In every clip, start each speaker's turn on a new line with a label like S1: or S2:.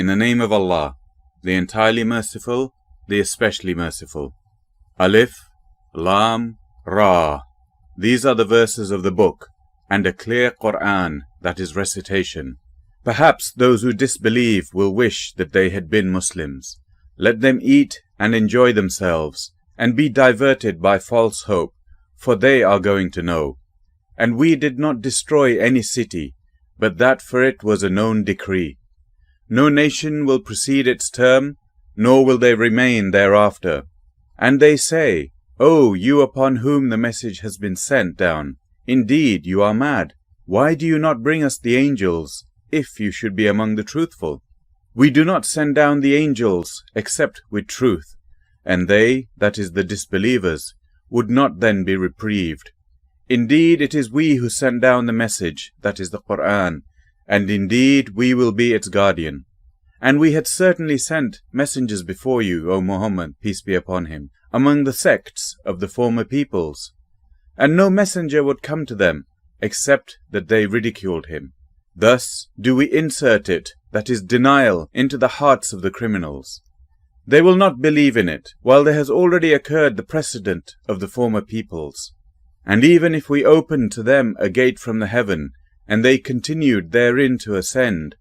S1: In the name of Allah, the entirely merciful, the especially merciful. Alif, Lam, Ra. These are the verses of the book, and a clear Qur'an, that is recitation. Perhaps those who disbelieve will wish that they had been Muslims. Let them eat and enjoy themselves, and be diverted by false hope, for they are going to know. And we did not destroy any city, but that for it was a known decree. No nation will precede its term, nor will they remain thereafter. And they say, O you upon whom the message has been sent down, indeed you are mad. Why do you not bring us the angels, if you should be among the truthful? We do not send down the angels except with truth, and they, that is the disbelievers, would not then be reprieved. Indeed it is we who send down the message, that is the Qur'an, and indeed we will be its guardian. And we had certainly sent messengers before you, O Muhammad, peace be upon him, among the sects of the former peoples. And no messenger would come to them, except that they ridiculed him. Thus do we insert it, that is denial, into the hearts of the criminals. They will not believe in it, while there has already occurred the precedent of the former peoples. And even if we opened to them a gate from the heaven, and they continued therein to ascend,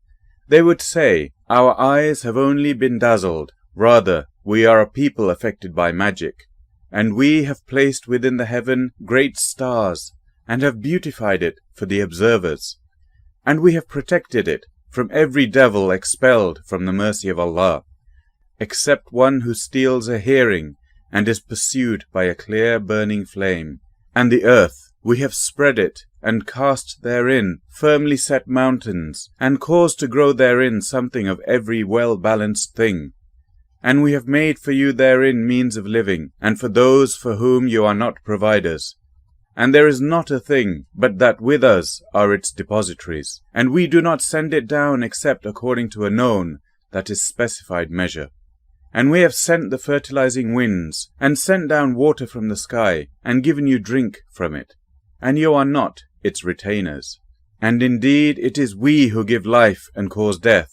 S1: they would say, Our eyes have only been dazzled, rather we are a people affected by magic. And we have placed within the heaven great stars, and have beautified it for the observers. And we have protected it from every devil expelled from the mercy of Allah, except one who steals a hearing and is pursued by a clear burning flame. And the earth, we have spread it, and cast therein firmly set mountains, and caused to grow therein something of every well-balanced thing. And we have made for you therein means of living, and for those for whom you are not providers. And there is not a thing but that with us are its depositories, and we do not send it down except according to a known, that is specified measure. And we have sent the fertilizing winds, and sent down water from the sky, and given you drink from it, and you are not its retainers. And indeed it is we who give life and cause death,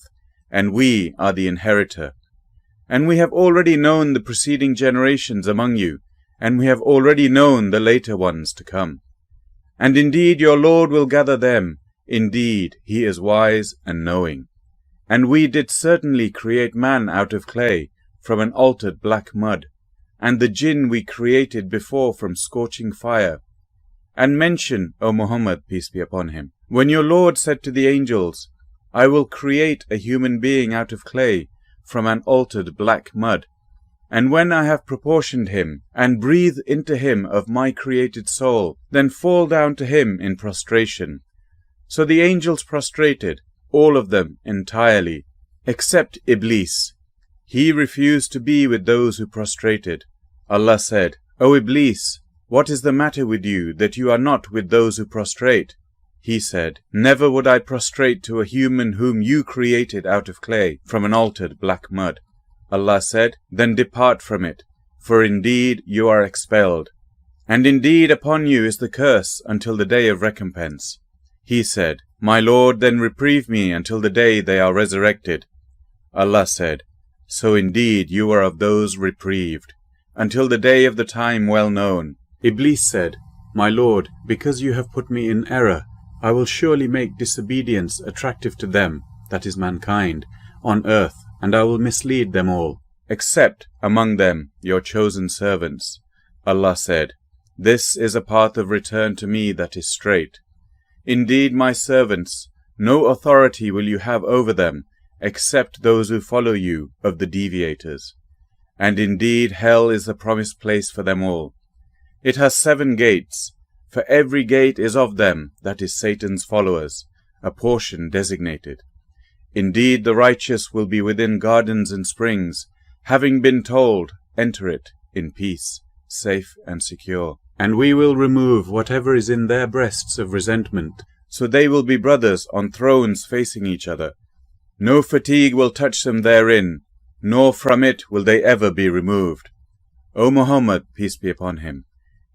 S1: and we are the inheritor. And we have already known the preceding generations among you, and we have already known the later ones to come. And indeed your Lord will gather them, indeed he is wise and knowing. And we did certainly create man out of clay, from an altered black mud, and the jinn we created before from scorching fire. And mention, O Muhammad, peace be upon him, when your Lord said to the angels, I will create a human being out of clay, from an altered black mud. And when I have proportioned him, and breathe into him of my created soul, then fall down to him in prostration. So the angels prostrated, all of them entirely, except Iblis. He refused to be with those who prostrated. Allah said, O Iblis, what is the matter with you that you are not with those who prostrate? He said, Never would I prostrate to a human whom you created out of clay, from an altered black mud. Allah said, Then depart from it, for indeed you are expelled. And indeed upon you is the curse until the day of recompense. He said, My Lord, then reprieve me until the day they are resurrected. Allah said, So indeed you are of those reprieved, until the day of the time well known. Iblis said, My Lord, because you have put me in error, I will surely make disobedience attractive to them, that is mankind, on earth, and I will mislead them all, except among them your chosen servants. Allah said, This is a path of return to me that is straight. Indeed, my servants, no authority will you have over them, except those who follow you of the deviators. And indeed hell is the promised place for them all. It has 7 gates. For every gate is of them, that is Satan's followers, a portion designated. Indeed the righteous will be within gardens and springs, having been told, Enter it in peace, safe and secure. And we will remove whatever is in their breasts of resentment, so they will be brothers on thrones facing each other. No fatigue will touch them therein, nor from it will they ever be removed. O Muhammad, peace be upon him,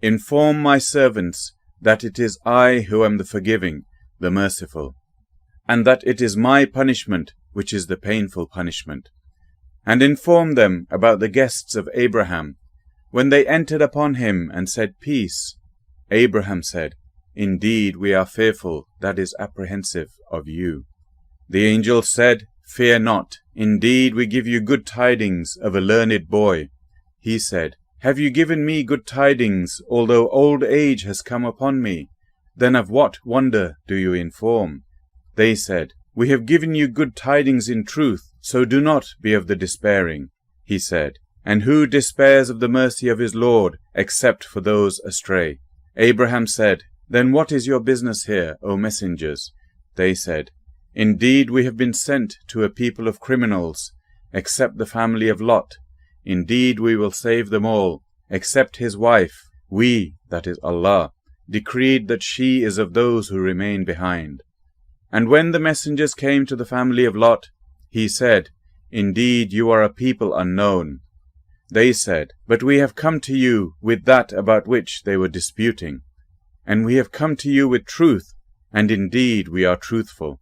S1: inform my servants that it is I who am the forgiving, the merciful, and that it is my punishment which is the painful punishment. And inform them about the guests of Abraham, when they entered upon him and said, Peace. Abraham said, Indeed, we are fearful, that is apprehensive of you. The angels said, Fear not. Indeed, we give you good tidings of a learned boy. He said, Have you given me good tidings, although old age has come upon me? Then of what wonder do you inform? They said, We have given you good tidings in truth, so do not be of the despairing. He said, And who despairs of the mercy of his Lord, except for those astray? Abraham said, Then what is your business here, O messengers? They said, Indeed, we have been sent to a people of criminals, except the family of Lot. Indeed, we will save them all, except his wife. We, that is Allah, decreed that she is of those who remain behind. And when the messengers came to the family of Lot, he said, Indeed, you are a people unknown. They said, But we have come to you with that about which they were disputing. And we have come to you with truth, and indeed we are truthful.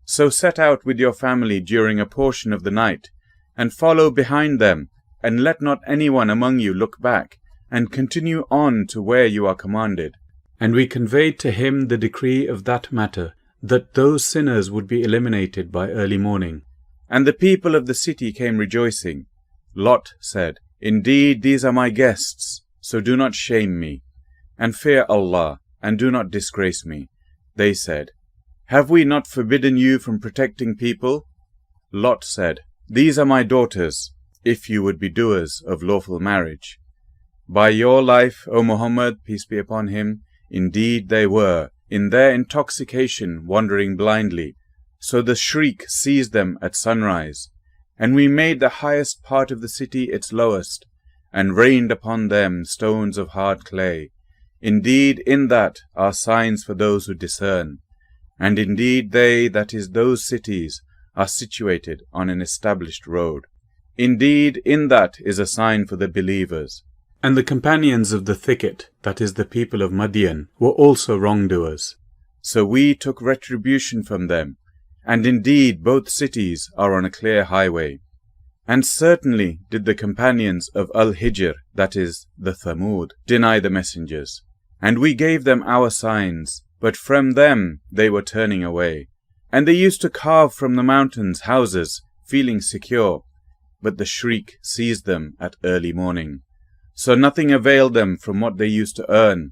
S1: So set out with your family during a portion of the night, and follow behind them, and let not anyone among you look back, and continue on to where you are commanded. And we conveyed to him the decree of that matter, that those sinners would be eliminated by early morning. And the people of the city came rejoicing. Lot said, Indeed, these are my guests, so do not shame me, and fear Allah, and do not disgrace me. They said, Have we not forbidden you from protecting people? Lot said, These are my daughters, if you would be doers of lawful marriage. By your life, O Muhammad, peace be upon him, indeed they were, in their intoxication, wandering blindly. So the shriek seized them at sunrise, and we made the highest part of the city its lowest, and rained upon them stones of hard clay. Indeed, in that are signs for those who discern. And indeed they, that is, those cities, are situated on an established road. Indeed, in that is a sign for the believers. And the companions of the thicket, that is, the people of Madian, were also wrongdoers. So we took retribution from them, and indeed both cities are on a clear highway. And certainly did the companions of Al-Hijr, that is, the Thamud, deny the messengers. And we gave them our signs, but from them they were turning away. And they used to carve from the mountains houses, feeling secure, but the shriek seized them at early morning. So nothing availed them from what they used to earn.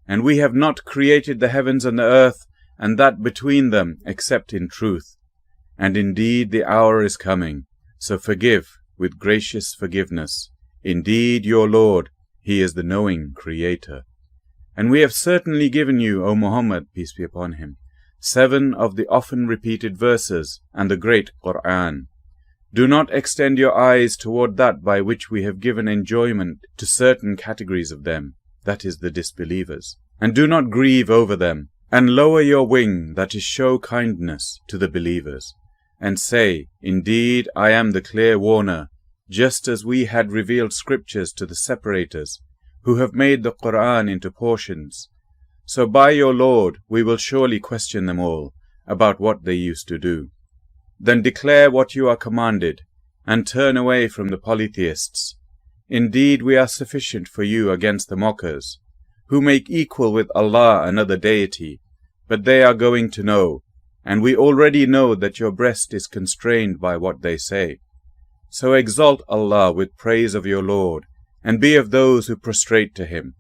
S1: And we have not created the heavens and the earth, and that between them, except in truth. And indeed the hour is coming, so forgive with gracious forgiveness. Indeed your Lord, He is the knowing Creator. And we have certainly given you, O Muhammad, peace be upon him, 7 of the often repeated verses and the great Qur'an. Do not extend your eyes toward that by which we have given enjoyment to certain categories of them, that is, the disbelievers. And do not grieve over them, and lower your wing, that is, show kindness to the believers. And say, Indeed, I am the clear warner, just as we had revealed scriptures to the separators, who have made the Qur'an into portions. So by your Lord we will surely question them all about what they used to do. Then declare what you are commanded, and turn away from the polytheists. Indeed, we are sufficient for you against the mockers, who make equal with Allah another deity, but they are going to know, and we already know that your breast is constrained by what they say. So exalt Allah with praise of your Lord, and be of those who prostrate to Him,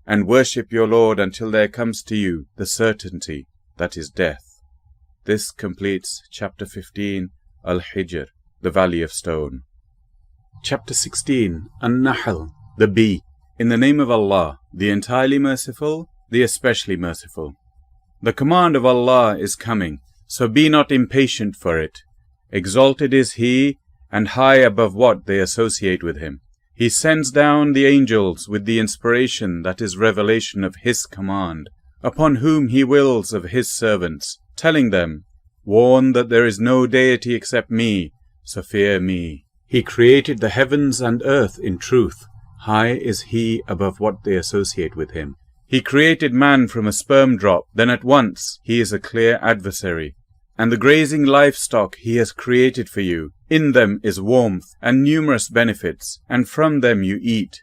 S1: and worship your Lord until there comes to you the certainty, that is death. This completes Chapter 15, Al-Hijr, the Valley of Stone. Chapter 16, An-Nahl, the Bee. In the name of Allah, the entirely merciful, the especially merciful. The command of Allah is coming, so be not impatient for it. Exalted is He, and high above what they associate with Him. He sends down the angels with the inspiration that is revelation of His command, upon whom He wills of His servants, telling them, Warn that there is no deity except me, so fear me. He created the heavens and earth in truth. High is He above what they associate with Him. He created man from a sperm drop, then at once he is a clear adversary. and the grazing livestock He has created for you. In them is warmth and numerous benefits, and from them you eat.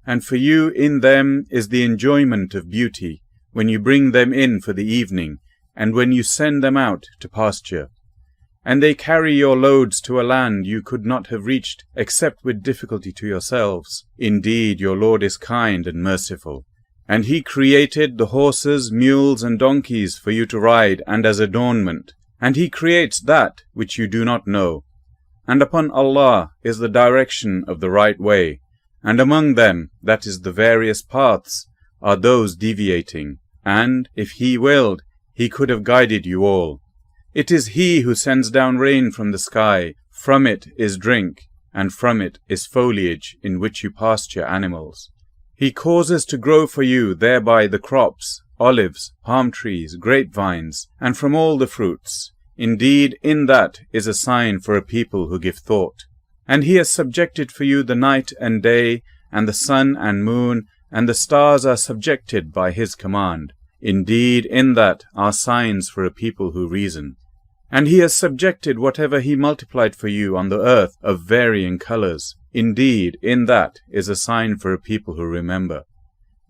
S1: And for you in them is the enjoyment of beauty, when you bring them in for the evening, and when you send them out to pasture. And they carry your loads to a land you could not have reached, except with difficulty to yourselves. Indeed, your Lord is kind and merciful. And He created the horses, mules, and donkeys for you to ride, and as adornment. And He creates that which you do not know. And upon Allah is the direction of the right way, and among them, that is the various paths, are those deviating. And, if He willed, He could have guided you all. It is He who sends down rain from the sky. From it is drink, and from it is foliage in which you pasture animals. He causes to grow for you thereby the crops, olives, palm trees, grapevines, and from all the fruits. Indeed, in that is a sign for a people who give thought. And He has subjected for you the night and day, and the sun and moon, and the stars are subjected by His command. Indeed, in that are signs for a people who reason. And He has subjected whatever He multiplied for you on the earth of varying colors. Indeed, in that is a sign for a people who remember.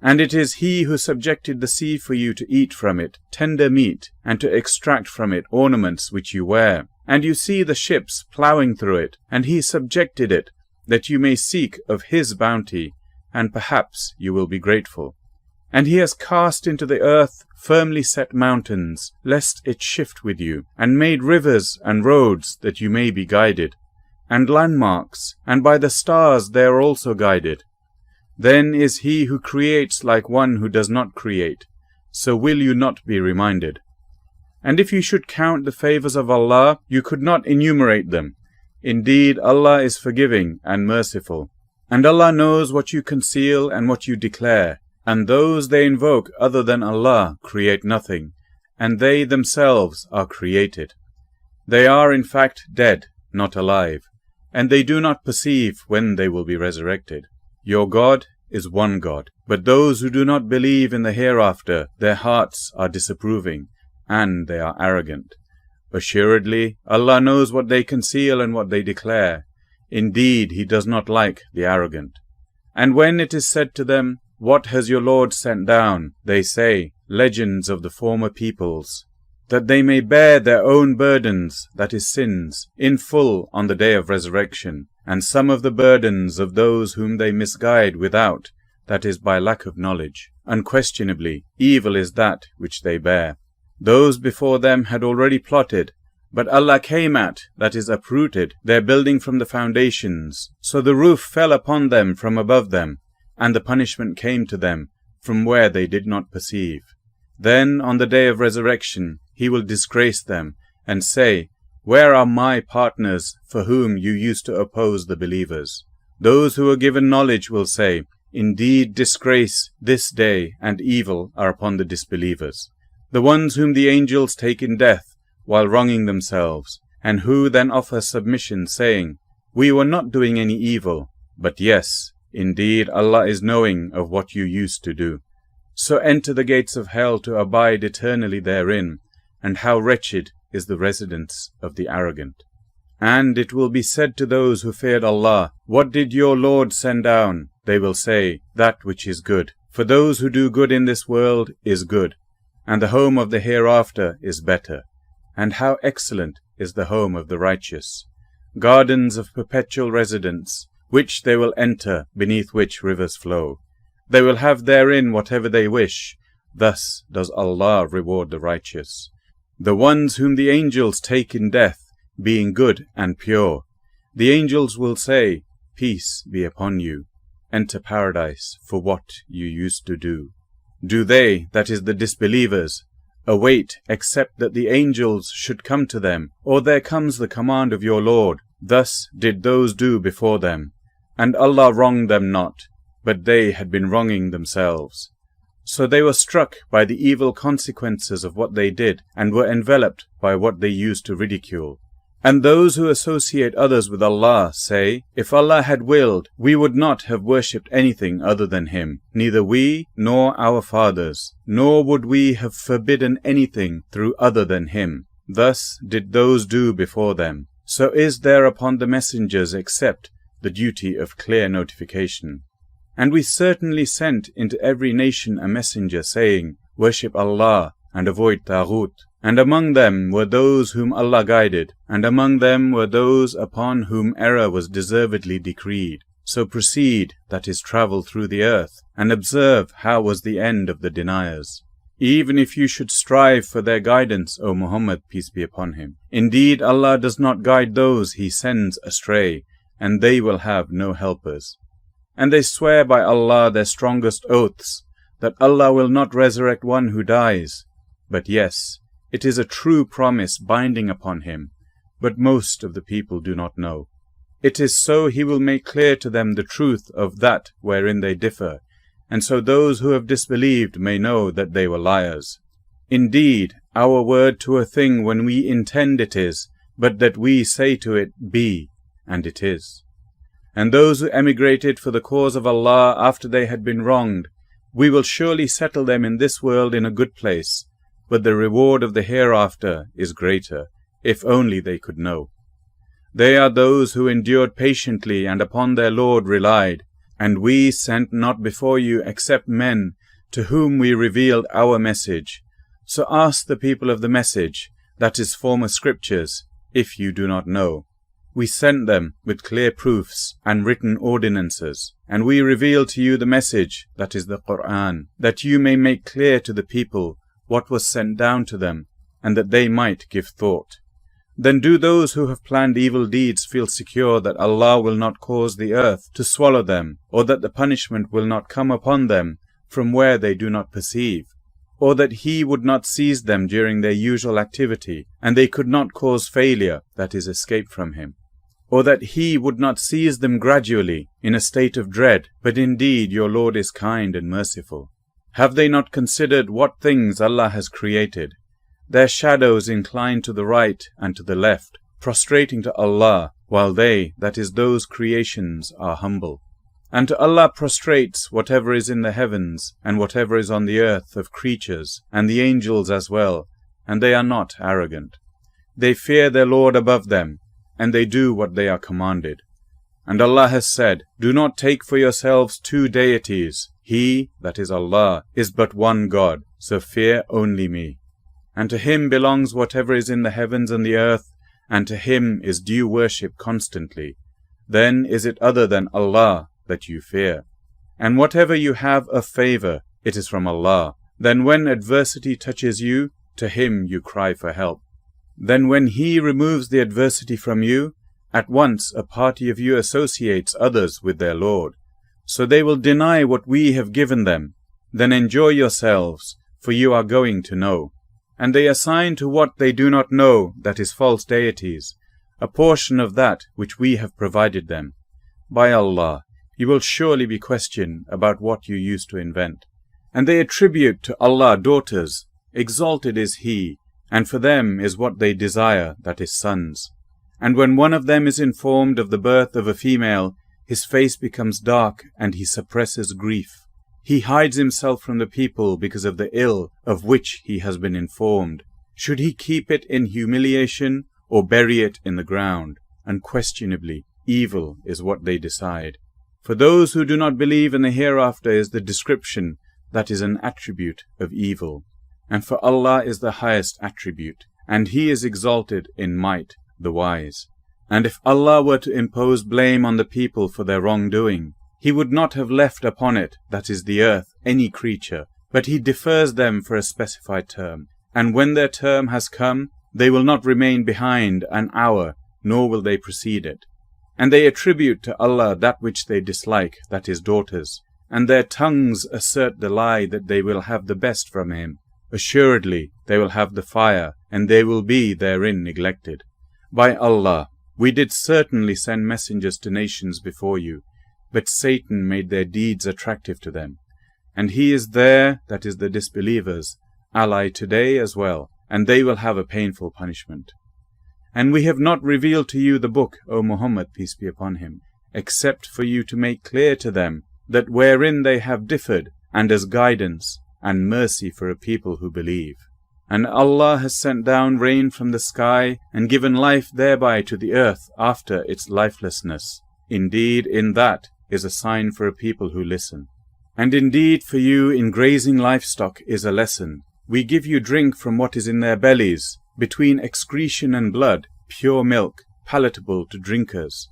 S1: And it is He who subjected the sea for you to eat from it tender meat, and to extract from it ornaments which you wear. And you see the ships ploughing through it, and He subjected it, that you may seek of His bounty, and perhaps you will be grateful. And He has cast into the earth firmly set mountains, lest it shift with you, and made rivers and roads that you may be guided, and landmarks, and by the stars they are also guided. Then is He who creates like one who does not create, so will you not be reminded? And if you should count the favors of Allah, you could not enumerate them. Indeed, Allah is forgiving and merciful. And Allah knows what you conceal and what you declare. And those they invoke other than Allah create nothing, and they themselves are created. They are in fact dead, not alive, and they do not perceive when they will be resurrected. Your God is one God, but those who do not believe in the hereafter, their hearts are disapproving, and they are arrogant. Assuredly, Allah knows what they conceal and what they declare. Indeed, He does not like the arrogant. And when it is said to them, "What has your Lord sent down?" they say, "Legends of the former peoples, that they may bear their own burdens, that is sins, in full on the day of resurrection, and some of the burdens of those whom they misguide without, that is by lack of knowledge. Unquestionably, evil is that which they bear. Those before them had already plotted, but Allah came at, that is uprooted, their building from the foundations, so the roof fell upon them from above them, and the punishment came to them from where they did not perceive. Then on the day of resurrection He will disgrace them, and say, "Where are my partners for whom you used to oppose the believers?" Those who are given knowledge will say, "Indeed, disgrace this day and evil are upon the disbelievers." The ones whom the angels take in death while wronging themselves, and who then offer submission, saying, "We were not doing any evil," but yes, indeed, Allah is knowing of what you used to do. So enter the gates of hell to abide eternally therein, and how wretched is the residence of the arrogant. And it will be said to those who feared Allah, "What did your Lord send down?" They will say, "That which is good." For those who do good in this world is good, and the home of the hereafter is better. And how excellent is the home of the righteous. Gardens of perpetual residence, which they will enter, beneath which rivers flow. They will have therein whatever they wish. Thus does Allah reward the righteous. The ones whom the angels take in death, being good and pure, the angels will say, "Peace be upon you. Enter paradise for what you used to do." Do they, that is the disbelievers, await except that the angels should come to them, or there comes the command of your Lord? Thus did those do before them. And Allah wronged them not, but they had been wronging themselves. So they were struck by the evil consequences of what they did, and were enveloped by what they used to ridicule. And those who associate others with Allah say, "If Allah had willed, we would not have worshipped anything other than Him, neither we nor our fathers, nor would we have forbidden anything through other than Him. Thus did those do before them. So is there upon the messengers except the duty of clear notification. And we certainly sent into every nation a messenger, saying, Worship Allah and avoid Taghut. And among them were those whom Allah guided, and among them were those upon whom error was deservedly decreed. So proceed, that is, travel through the earth, and observe how was the end of the deniers. Even if you should strive for their guidance, O Muhammad, peace be upon him, indeed Allah does not guide those He sends astray, and they will have no helpers. And they swear by Allah their strongest oaths, that Allah will not resurrect one who dies. But yes, it is a true promise binding upon him, but most of the people do not know. It is so He will make clear to them the truth of that wherein they differ, and so those who have disbelieved may know that they were liars. Indeed, our word to a thing when we intend it is, but that we say to it, Be, and it is. And those who emigrated for the cause of Allah after they had been wronged, we will surely settle them in this world in a good place, but the reward of the hereafter is greater, if only they could know. They are those who endured patiently and upon their Lord relied, and we sent not before you except men to whom we revealed our message. So ask the people of the message, that is former scriptures, if you do not know. We sent them with clear proofs and written ordinances, and we revealed to you the message, that is the Qur'an, that you may make clear to the people what was sent down to them, and that they might give thought. Then do those who have planned evil deeds feel secure that Allah will not cause the earth to swallow them, or that the punishment will not come upon them from where they do not perceive, or that He would not seize them during their usual activity, and they could not cause failure, that is, escape from Him, or that He would not seize them gradually in a state of dread, but indeed your Lord is kind and merciful. Have they not considered what things Allah has created? Their shadows incline to the right and to the left, prostrating to Allah, while they, that is those creations, are humble. And to Allah prostrates whatever is in the heavens, and whatever is on the earth of creatures, and the angels as well, and they are not arrogant. They fear their Lord above them, and they do what they are commanded. And Allah has said, Do not take for yourselves two deities. He, that is Allah, is but one God, so fear only me. And to Him belongs whatever is in the heavens and the earth, and to Him is due worship constantly. Then is it other than Allah that you fear. And whatever you have of favor, it is from Allah. Then when adversity touches you, to Him you cry for help. Then when He removes the adversity from you, at once a party of you associates others with their Lord. So they will deny what we have given them. Then enjoy yourselves, for you are going to know. And they assign to what they do not know, that is false deities, a portion of that which we have provided them. By Allah, you will surely be questioned about what you used to invent. And they attribute to Allah daughters. Exalted is He, and for them is what they desire, that is sons. And when one of them is informed of the birth of a female, his face becomes dark and he suppresses grief. He hides himself from the people because of the ill of which he has been informed. Should he keep it in humiliation or bury it in the ground? Unquestionably, evil is what they decide. For those who do not believe in the hereafter is the description that is an attribute of evil. And for Allah is the highest attribute, and He is exalted in might, the wise. And if Allah were to impose blame on the people for their wrongdoing, He would not have left upon it, that is the earth, any creature, but He defers them for a specified term. And when their term has come, they will not remain behind an hour, nor will they precede it. And they attribute to Allah that which they dislike, that is daughters. And their tongues assert the lie that they will have the best from Him. Assuredly, they will have the fire, and they will be therein neglected. By Allah, we did certainly send messengers to nations before you, but Satan made their deeds attractive to them. And he is there, that is the disbelievers, ally today as well, and they will have a painful punishment. And we have not revealed to you the book, O Muhammad, peace be upon him, except for you to make clear to them that wherein they have differed, and as guidance and mercy for a people who believe. And Allah has sent down rain from the sky and given life thereby to the earth after its lifelessness. Indeed, in that is a sign for a people who listen. And indeed for you in grazing livestock is a lesson. We give you drink from what is in their bellies, between excretion and blood, pure milk, palatable to drinkers.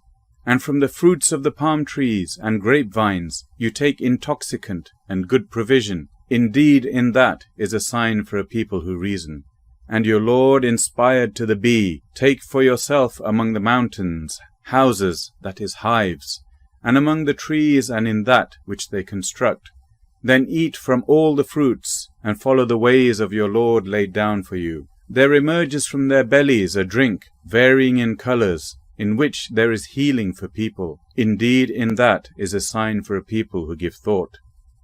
S1: And from the fruits of the palm trees and grapevines you take intoxicant and good provision. Indeed, in that is a sign for a people who reason. And your Lord inspired to the bee, take for yourself among the mountains houses, that is hives, and among the trees and in that which they construct. Then eat from all the fruits, and follow the ways of your Lord laid down for you. There emerges from their bellies a drink, varying in colors, in which there is healing for people. Indeed, in that is a sign for a people who give thought.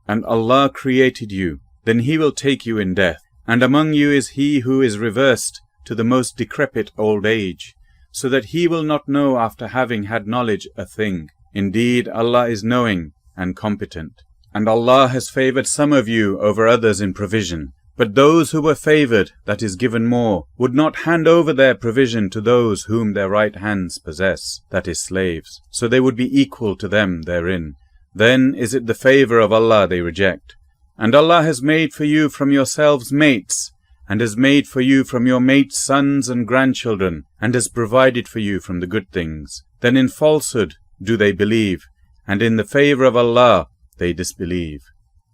S1: And Allah created you, then He will take you in death. And among you is he who is reversed to the most decrepit old age, so that he will not know after having had knowledge a thing. Indeed, Allah is knowing and competent. And Allah has favored some of you over others in provision. But those who were favored, that is given more, would not hand over their provision to those whom their right hands possess, that is slaves, so they would be equal to them therein. Then is it the favor of Allah they reject. And Allah has made for you from yourselves mates, and has made for you from your mates sons and grandchildren, and has provided for you from the good things. Then in falsehood do they believe, and in the favor of Allah they disbelieve.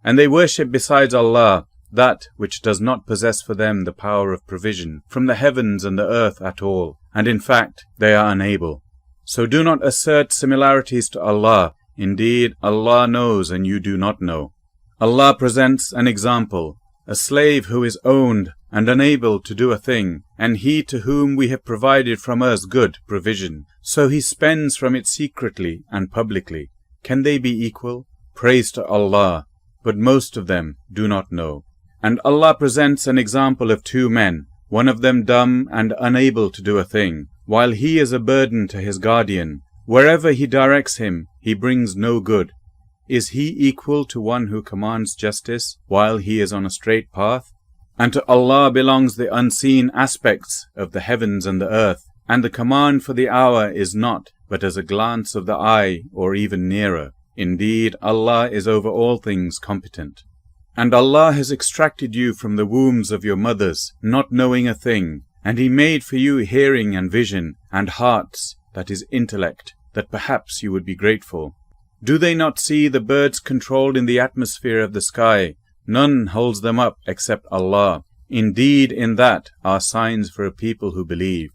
S1: And they worship besides Allah that which does not possess for them the power of provision from the heavens and the earth at all, and in fact they are unable. So do not assert similarities to Allah. Indeed, Allah knows and you do not know. Allah presents an example, a slave who is owned and unable to do a thing, and he to whom we have provided from us good provision. So he spends from it secretly and publicly. Can they be equal? Praise to Allah, but most of them do not know. And Allah presents an example of two men, one of them dumb and unable to do a thing, while he is a burden to his guardian. Wherever he directs him, he brings no good. Is he equal to one who commands justice while he is on a straight path? And to Allah belongs the unseen aspects of the heavens and the earth, and the command for the hour is not but as a glance of the eye or even nearer. Indeed, Allah is over all things competent. And Allah has extracted you from the wombs of your mothers, not knowing a thing, and He made for you hearing and vision, and hearts, that is intellect, that perhaps you would be grateful. Do they not see the birds controlled in the atmosphere of the sky? None holds them up except Allah. Indeed, in that are signs for a people who believe.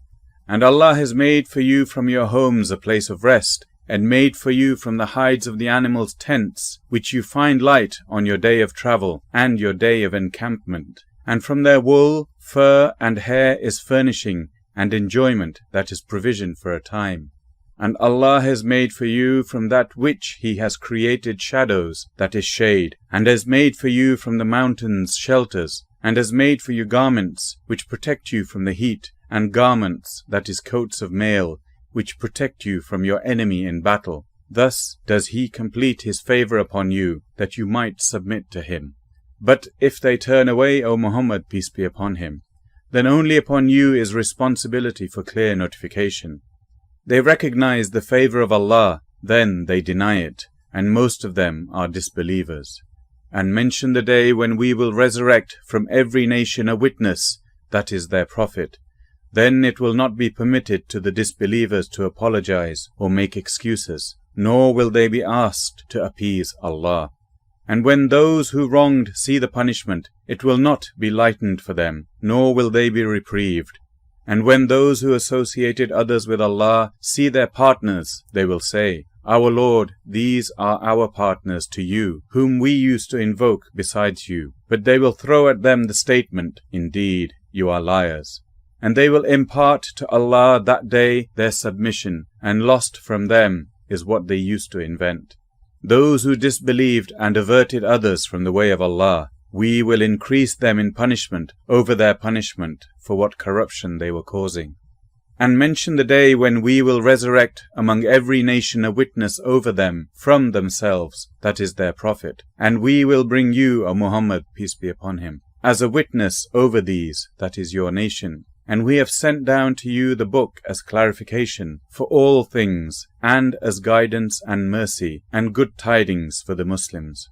S1: And Allah has made for you from your homes a place of rest, and made for you from the hides of the animals tents, which you find light on your day of travel and your day of encampment. And from their wool, fur, and hair is furnishing and enjoyment, that is provision for a time. And Allah has made for you from that which He has created shadows, that is shade, and has made for you from the mountains shelters, and has made for you garments which protect you from the heat, and garments, that is coats of mail, which protect you from your enemy in battle. Thus does He complete His favor upon you, that you might submit to Him. But if they turn away, O Muhammad, peace be upon him, then only upon you is responsibility for clear notification. They recognize the favor of Allah, then they deny it, and most of them are disbelievers. And mention the day when we will resurrect from every nation a witness, that is their prophet. Then it will not be permitted to the disbelievers to apologize or make excuses, nor will they be asked to appease Allah. And when those who wronged see the punishment, it will not be lightened for them, nor will they be reprieved. And when those who associated others with Allah see their partners, they will say, Our Lord, these are our partners to you, whom we used to invoke besides you. But they will throw at them the statement, Indeed, you are liars. And they will impart to Allah that day their submission, and lost from them is what they used to invent. Those who disbelieved and averted others from the way of Allah, we will increase them in punishment over their punishment for what corruption they were causing. And mention the day when we will resurrect among every nation a witness over them from themselves, that is their prophet. And we will bring you, O Muhammad, peace be upon him, as a witness over these, that is your nation. And we have sent down to you the book as clarification for all things, and as guidance and mercy and good tidings for the Muslims.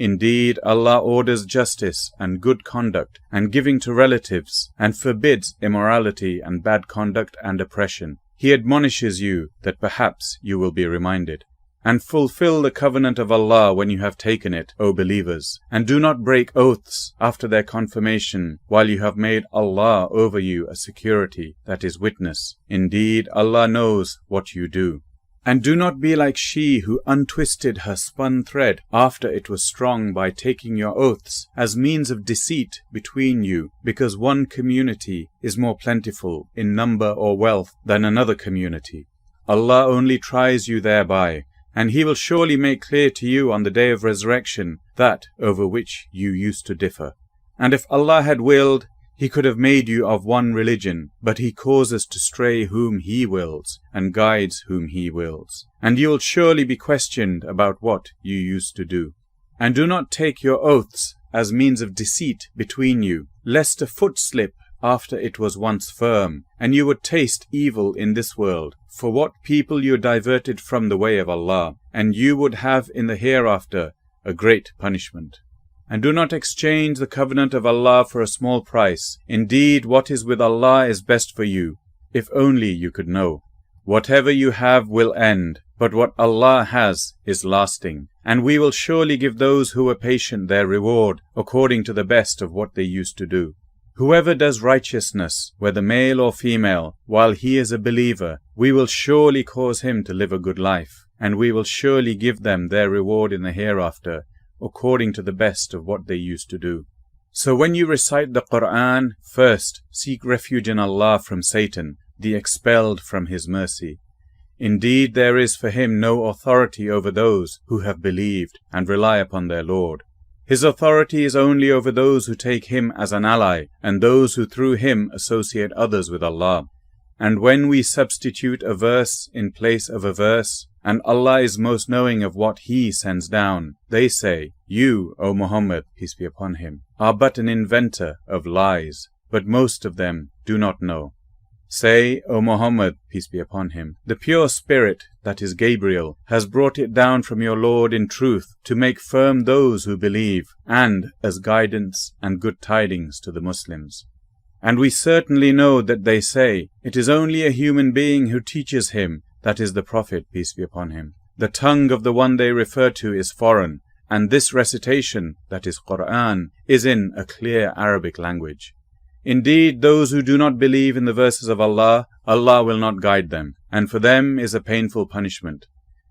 S1: Indeed, Allah orders justice and good conduct and giving to relatives, and forbids immorality and bad conduct and oppression. He admonishes you that perhaps you will be reminded. And fulfill the covenant of Allah when you have taken it, O believers, and do not break oaths after their confirmation, while you have made Allah over you a security, that is witness. Indeed, Allah knows what you do. And do not be like she who untwisted her spun thread after it was strong by taking your oaths as means of deceit between you, because one community is more plentiful in number or wealth than another community. Allah only tries you thereby, and He will surely make clear to you on the day of resurrection that over which you used to differ. And if Allah had willed, He could have made you of one religion, but He causes to stray whom He wills, and guides whom He wills. And you will surely be questioned about what you used to do. And do not take your oaths as means of deceit between you, lest a foot slip after it was once firm, and you would taste evil in this world, for what people you diverted from the way of Allah, and you would have in the hereafter a great punishment. And do not exchange the covenant of Allah for a small price. Indeed, what is with Allah is best for you, if only you could know. Whatever you have will end, but what Allah has is lasting, and we will surely give those who were patient their reward, according to the best of what they used to do. Whoever does righteousness, whether male or female, while he is a believer, we will surely cause him to live a good life, and we will surely give them their reward in the hereafter, according to the best of what they used to do. So when you recite the Quran, first seek refuge in Allah from Satan, the expelled from His mercy. Indeed, there is for him no authority over those who have believed and rely upon their Lord. His authority is only over those who take Him as an ally, and those who through Him associate others with Allah. And when we substitute a verse in place of a verse, and Allah is most knowing of what He sends down, they say, You, O Muhammad, peace be upon him, are but an inventor of lies, but most of them do not know. Say, O Muhammad, peace be upon him, the pure spirit, that is Gabriel, has brought it down from your Lord in truth to make firm those who believe, and as guidance and good tidings to the Muslims. And we certainly know that they say, It is only a human being who teaches him, that is the Prophet, peace be upon him. The tongue of the one they refer to is foreign, and this recitation, that is Quran, is in a clear Arabic language. Indeed, those who do not believe in the verses of Allah, Allah will not guide them, and for them is a painful punishment.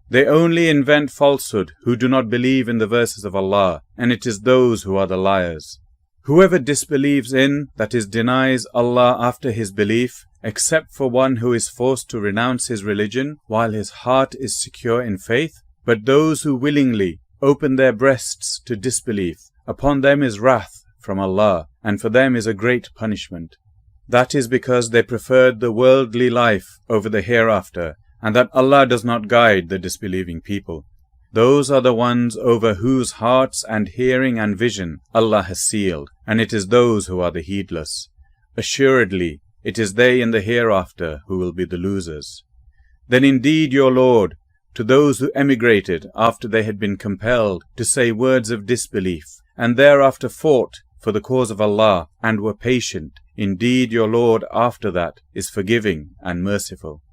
S1: They only invent falsehood who do not believe in the verses of Allah, and it is those who are the liars. Whoever disbelieves in, that is, denies Allah after his belief, except for one who is forced to renounce his religion while his heart is secure in faith, but those who willingly open their breasts to disbelief, upon them is wrath from Allah, and for them is a great punishment. That is because they preferred the worldly life over the hereafter, and that Allah does not guide the disbelieving people. Those are the ones over whose hearts and hearing and vision Allah has sealed, and it is those who are the heedless. Assuredly, it is they in the hereafter who will be the losers. Then indeed your Lord, to those who emigrated after they had been compelled to say words of disbelief, and thereafter fought for the cause of Allah, and were patient, indeed your Lord after that is forgiving and merciful.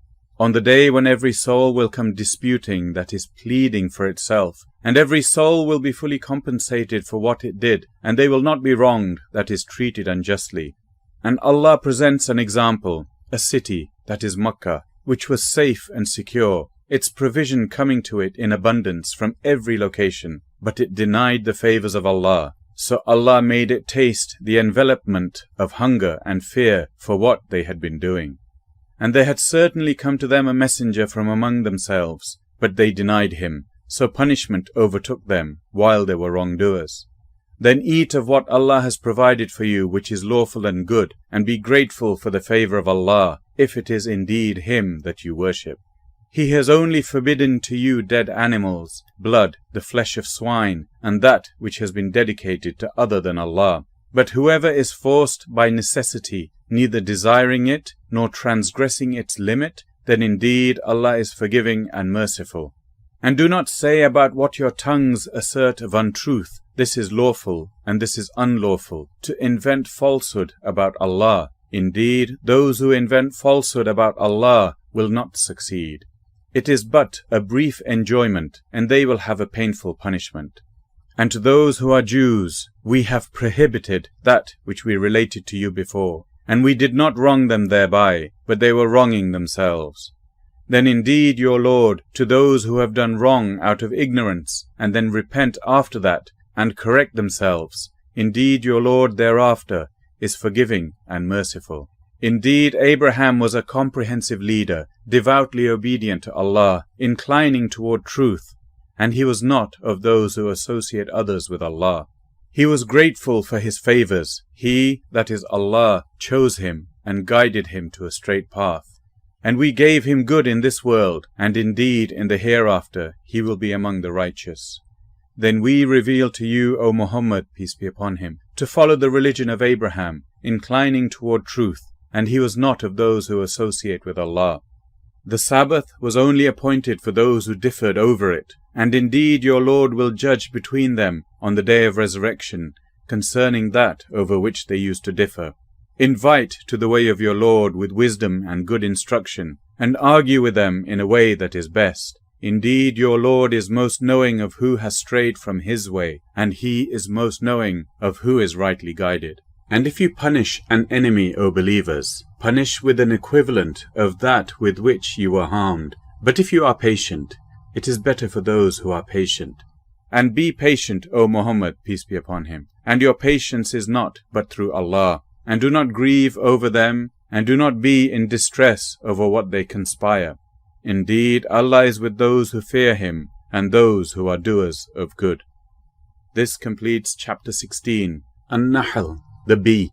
S1: On the day when every soul will come disputing, that is, pleading for itself, and every soul will be fully compensated for what it did, and they will not be wronged, that is, treated unjustly. And Allah presents an example, a city, that is Makkah, which was safe and secure, its provision coming to it in abundance from every location, but it denied the favors of Allah. So Allah made it taste the envelopment of hunger and fear for what they had been doing. And there had certainly come to them a messenger from among themselves, but they denied him, so punishment overtook them while they were wrongdoers. Then eat of what Allah has provided for you, which is lawful and good, and be grateful for the favor of Allah, if it is indeed Him that you worship. He has only forbidden to you dead animals, blood, the flesh of swine, and that which has been dedicated to other than Allah. But whoever is forced by necessity, neither desiring it nor transgressing its limit, then indeed Allah is forgiving and merciful. And do not say about what your tongues assert of untruth, this is lawful and this is unlawful, to invent falsehood about Allah. Indeed, those who invent falsehood about Allah will not succeed. It is but a brief enjoyment, and they will have a painful punishment. And to those who are Jews, we have prohibited that which we related to you before, and we did not wrong them thereby, but they were wronging themselves. Then indeed your Lord, to those who have done wrong out of ignorance, and then repent after that, and correct themselves, indeed your Lord thereafter is forgiving and merciful. Indeed, Abraham was a comprehensive leader, devoutly obedient to Allah, inclining toward truth, and he was not of those who associate others with Allah. He was grateful for his favors. He, that is Allah, chose him and guided him to a straight path. And we gave him good in this world, and indeed in the hereafter he will be among the righteous. Then we reveal to you, O Muhammad, peace be upon him, to follow the religion of Abraham, inclining toward truth, and he was not of those who associate with Allah. The Sabbath was only appointed for those who differed over it, and indeed your Lord will judge between them on the day of resurrection concerning that over which they used to differ. Invite to the way of your Lord with wisdom and good instruction, and argue with them in a way that is best. Indeed, your Lord is most knowing of who has strayed from his way, and he is most knowing of who is rightly guided. And if you punish an enemy, O believers, punish with an equivalent of that with which you were harmed. But if you are patient, it is better for those who are patient. And be patient, O Muhammad, peace be upon him, and your patience is not but through Allah. And do not grieve over them, and do not be in distress over what they conspire. Indeed, Allah is with those who fear him, and those who are doers of good. This completes chapter 16, An-Nahl, the bee.